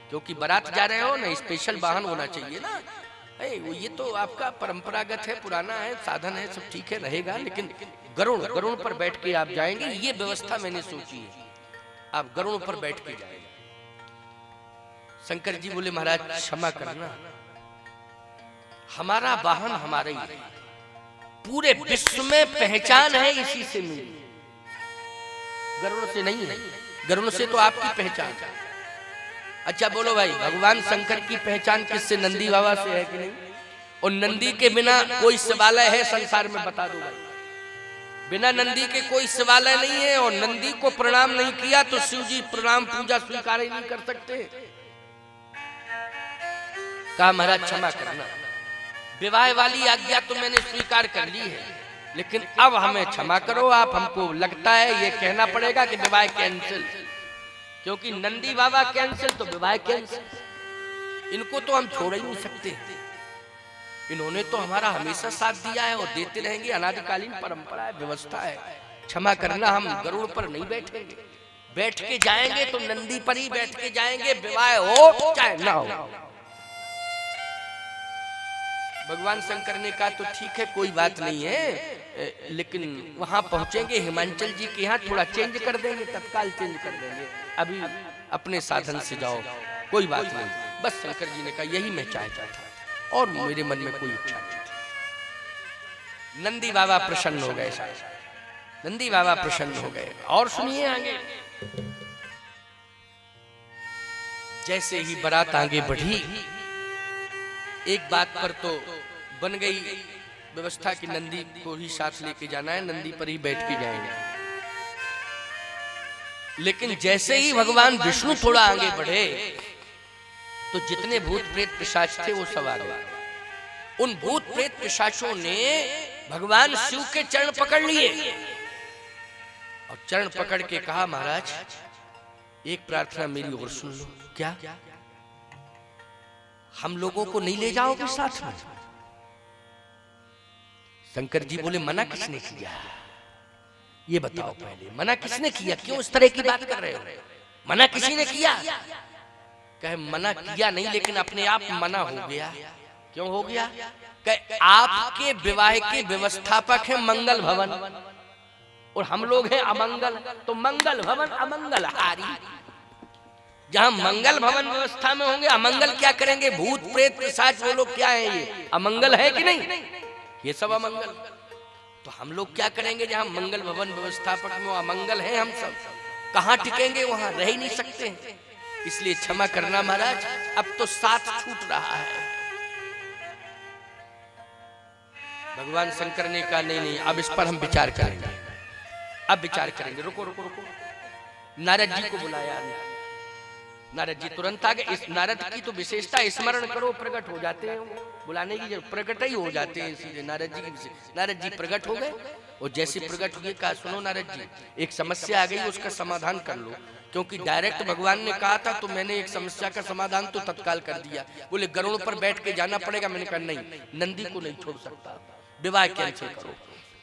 क्योंकि बारात जा रहे हो ना, स्पेशल वाहन होना चाहिए ना। ये तो आपका परंपरागत है, पुराना है, साधन है, सब ठीक है रहेगा, लेकिन गरुड़, गरुड़ पर बैठ के आप जाएंगे, ये व्यवस्था मैंने सोची है, आप गरुड़ पर बैठ के जाएंगे। शंकर जी बोले महाराज क्षमा करना, हमारा वाहन हमारा ही है, पूरे विश्व में पहचान है इसी से मिली, गरुड़ से नहीं है। गरुड़ से तो आपकी पहचान। अच्छा बोलो भाई, भगवान शंकर की पहचान किससे? नंदी बाबा से है कि नहीं? और नंदी के बिना कोई शिवालय है संसार में? बता दो भाई, बिना नंदी के कोई शिवालय नहीं है। और नंदी को प्रणाम नहीं किया तो शिव जी प्रणाम पूजा स्वीकार ही नहीं कर सकते। कहा महाराज क्षमा करना, विवाह वाली आज्ञा तो मैंने स्वीकार कर ली है, लेकिन अब हमें क्षमा करो। आप हमको लगता है ये कहना पड़ेगा कि विवाह कैंसिल, क्योंकि नंदी बाबा कैंसिल तो विवाह कैंसिल। इनको तो हम छोड़ ही नहीं सकते, इन्होंने तो हमारा हमेशा साथ दिया है और देते रहेंगे, अनादिकालीन परंपरा है, व्यवस्था है। क्षमा करना, हम गरुड़ पर नहीं बैठेंगे, बैठ के जाएंगे तो नंदी पर ही बैठ के जाएंगे, विवाह हो चाहे ना हो। भगवान शंकर ने कहा तो ठीक है, कोई बात नहीं है, लेकिन वहां पहुंचेंगे हिमांचल जी के यहाँ, थोड़ा चेंज कर देंगे, तत्काल चेंज कर देंगे, अभी अपने साधन से जाओ, कोई बात नहीं। बस शंकर जी ने कहा यही मैं चाहता था और मेरे मन में कोई इच्छा नहीं थी। नंदी बाबा प्रसन्न हो गए, नंदी बाबा प्रसन्न हो गए। और सुनिए आगे, जैसे ही बारात आगे बढ़ी, एक बात पर तो बन गई व्यवस्था कि नंदी को ही साथ लेके जाना है, नंदी पर ही बैठ के जाएंगे। लेकिन जैसे ही भगवान विष्णु थोड़ा आगे बढ़े तो जितने भूत प्रेत पिशाच थे वो सब आ गए। उन भूत प्रेत पिशाचों ने भगवान शिव के चरण पकड़ लिए और चरण पकड़ के कहा महाराज एक प्रार्थना मेरी और सुन लो। क्या? हम लोगों को नहीं ले जाओगे साथ में? शंकर जी बोले मना किसने किया? ये बताओ पहले, मना किसने किया? क्यों इस तरह की बात कर रहे हो? मना किसी ने किया? कहे मना किया नहीं, लेकिन अपने आप मना हो गया। क्यों हो गया? कहे आपके विवाह के व्यवस्थापक है मंगल भवन और हम लोग हैं अमंगल, तो मंगल भवन अमंगल हारी। जहां मंगल भवन व्यवस्था में होंगे, अमंगल क्या करेंगे? भूत प्रेत पिशाच वो लोग क्या है? ये अमंगल है कि नहीं? ये सब अमंगल। तो हम लोग क्या करेंगे जहां मंगल भवन व्यवस्थापक में अमंगल है? हम सब कहां टिकेंगे? वहां रह ही नहीं सकते। इसलिए क्षमा करना महाराज, अब तो साथ छूट रहा है। भगवान शंकर ने कहा नहीं नहीं, अब इस पर हम विचार करेंगे, अब विचार करेंगे। रुको रुको रुको, नारद जी को बुलाया। नारद जी तुरंत आ गए। इस नारद की तो विशेषता, स्मरण करो प्रकट हो जाते हैं, बुलाने की प्रकट ही हो जाते हैं। इसीलिए नारद जी की नारद जी प्रकट हो गए और जैसे प्रकट हुए कहा सुनो नारद जी, एक समस्या आ गई, उसका समाधान कर लो। क्योंकि डायरेक्ट भगवान ने कहा था तो मैंने एक समस्या का समाधान तो तत्काल कर दिया। बोले गरुड़ पर बैठ के जाना पड़ेगा। मैंने कहा नहीं, नंदी को नहीं छोड़ सकता, विवाह कैंसिल करो।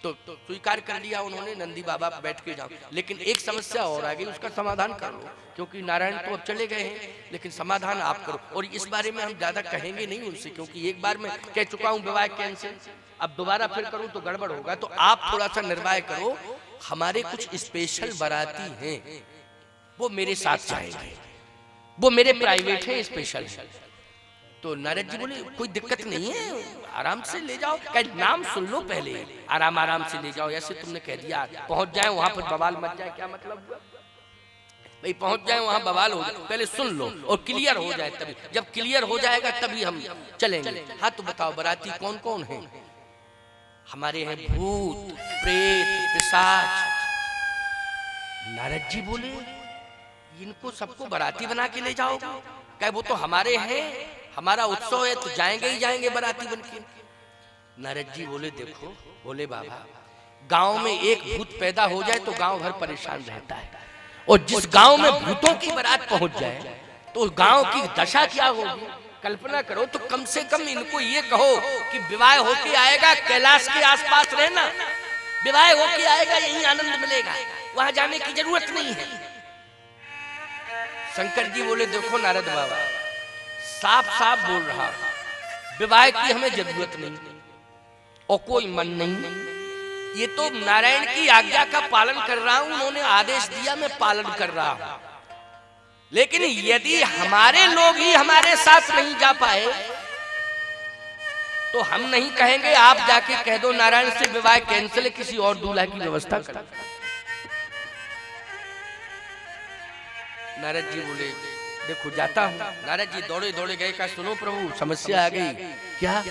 तो स्वीकार कर लिया उन्होंने, नंदी बाबा पर बैठ के जाओ। लेकिन एक समस्या और आ गई, उसका समाधान कर लो, क्योंकि नारायण तो अब चले गए हैं, लेकिन समाधान आप करो। और इस बारे में हम ज्यादा कहेंगे नहीं उनसे, क्योंकि एक बार मैं कह चुका हूँ विवाह कैंसिल, अब दोबारा फिर करूँ तो गड़बड़ होगा। तो आप थोड़ा सा निर्वाह करो। हमारे कुछ स्पेशल बाराती हैं, वो मेरे साथ जाएंगे, वो मेरे प्राइवेट है, स्पेशल है। तो नारद जी बोले कोई दिक्कत नहीं है, आराम से ले जाओ। नाम सुन लो पहले, आराम आराम से ले जाओ। ऐसे तुमने कह दिया पहुंच जाए वहां पर बवाल मच जाए, क्या मतलब हुआ भाई? पहुंच जाए वहां बवाल हो जाए, पहले सुन लो और क्लियर हो जाए, तभी जब क्लियर हो जाएगा तभी हम चलेंगे। हाँ तो बताओ बाराती कौन कौन है? हमारे हैं भूत प्रेत पिशाच। नारद जी बोले इनको सबको बाराती बना के ले जाओ? क्या वो तो हमारे हैं, हमारा उत्सव है, तो जाएंगे ही जाएंगे बाराती बनके। नारद जी बोले देखो बोले बाबा, गांव में एक भूत पैदा हो जाए तो गांव भर परेशान रहता है, और जिस गांव में भूतों की बारात पहुंच जाए तो गांव की दशा क्या होगी? कल्पना करो। तो कम से कम इनको ये कहो कि विवाह होके आएगा, कैलाश के आसपास रहना, विवाह होके आएगा, यही आनंद मिलेगा, वहां जाने की जरूरत नहीं है। शंकर जी बोले देखो नारद बाबा, साफ साफ बोल रहा, विवाह की हमें जरूरत नहीं और कोई मन नहीं। ये तो नारायण की आज्ञा का पालन कर रहा हूं, उन्होंने आदेश दिया, मैं पालन कर रहा हूं। लेकिन यदि हमारे लोग ही हमारे साथ नहीं जा पाए तो हम नहीं कहेंगे आप जाके कह दो नारायण से विवाह कैंसिल है, किसी और दूल्हा की व्यवस्था कर। नारद जी बोले देखो जाता हूं। नारद जी दौड़े दौड़े गए, कहा सुनो प्रभु समस्या आ गई। क्या?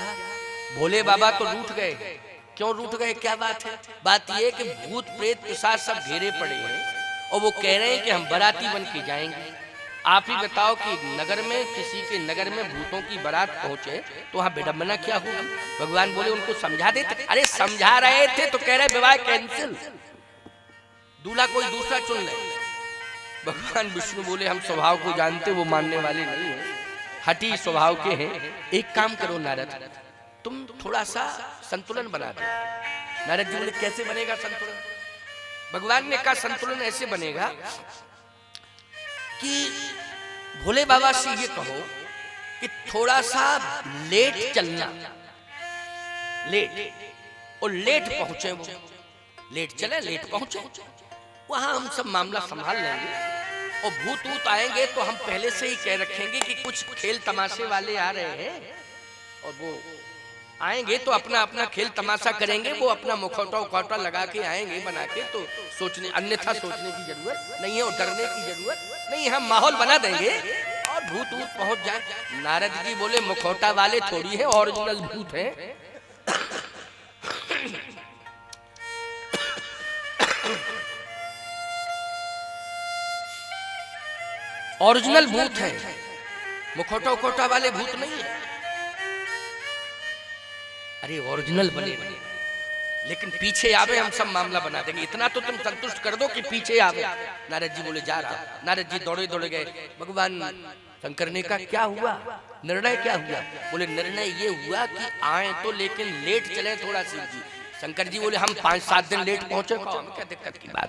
भोले बाबा तो रूठ गए। क्यों रूठ गए, क्या बात है? बात यह कि भूत प्रेत पिशाच सब घेरे पड़े हैं और वो कह रहे हैं कि हम बाराती बन के जाएंगे। आप ही बताओ कि नगर में, किसी के नगर में भूतों की बारात पहुंचे तो वहां विडंबना क्या होगी? भगवान बोले उनको समझा देते। अरे समझा रहे थे तो कह रहे विवाह कैंसिल, दूल्हा कोई दूसरा चुन ले। भगवान विष्णु बोले हम स्वभाव को जानते, वो मानने वाले नहीं है, हठी स्वभाव के हैं। एक काम करो नारद, तुम थोड़ा सा संतुलन बना दो। नारद जी बोले कैसे बनेगा संतुलन? भगवान ने कहा संतुलन ऐसे बनेगा कि भोले बाबा से ये कहो कि थोड़ा सा लेट चलना, लेट और लेट पहुंचे, वो लेट चले लेट पहुंचे, वहां हम सब मामला संभाल लेंगे। और भूत ऊत आएंगे तो हम पहले से ही कह रखेंगे कि कुछ खेल तमाशे वाले आ रहे हैं और वो आएंगे तो अपना अपना खेल तमाशा करेंगे, वो अपना मुखौटा उखौटा लगा के आएंगे बना के, तो सोचने अन्यथा सोचने की जरूरत नहीं है और डरने की जरूरत नहीं, हम माहौल बना देंगे और भूत ऊत पहुंच जाए। नारद जी बोले मुखौटा वाले थोड़ी है, ओरिजिनल भूत है। ओरिजिनल भूत है, मुखौटा उखौटा वाले भूत नहीं है। अरे ओरिजिनल बने लेकिन पीछे आवे, हम सब मामला बना देंगे, इतना तो तुम संतुष्ट कर दो कि पीछे आवे। नारद जी बोले जा रहा। नारद जी दौड़े दौड़े गए। भगवान शंकर ने कहा क्या हुआ, निर्णय क्या हुआ? बोले निर्णय ये हुआ कि आए तो लेकिन लेट चले थोड़ा। शिव जी, शंकर जी बोले हम 5-7 दिन लेट पहुंचे, क्या दिक्कत की बात?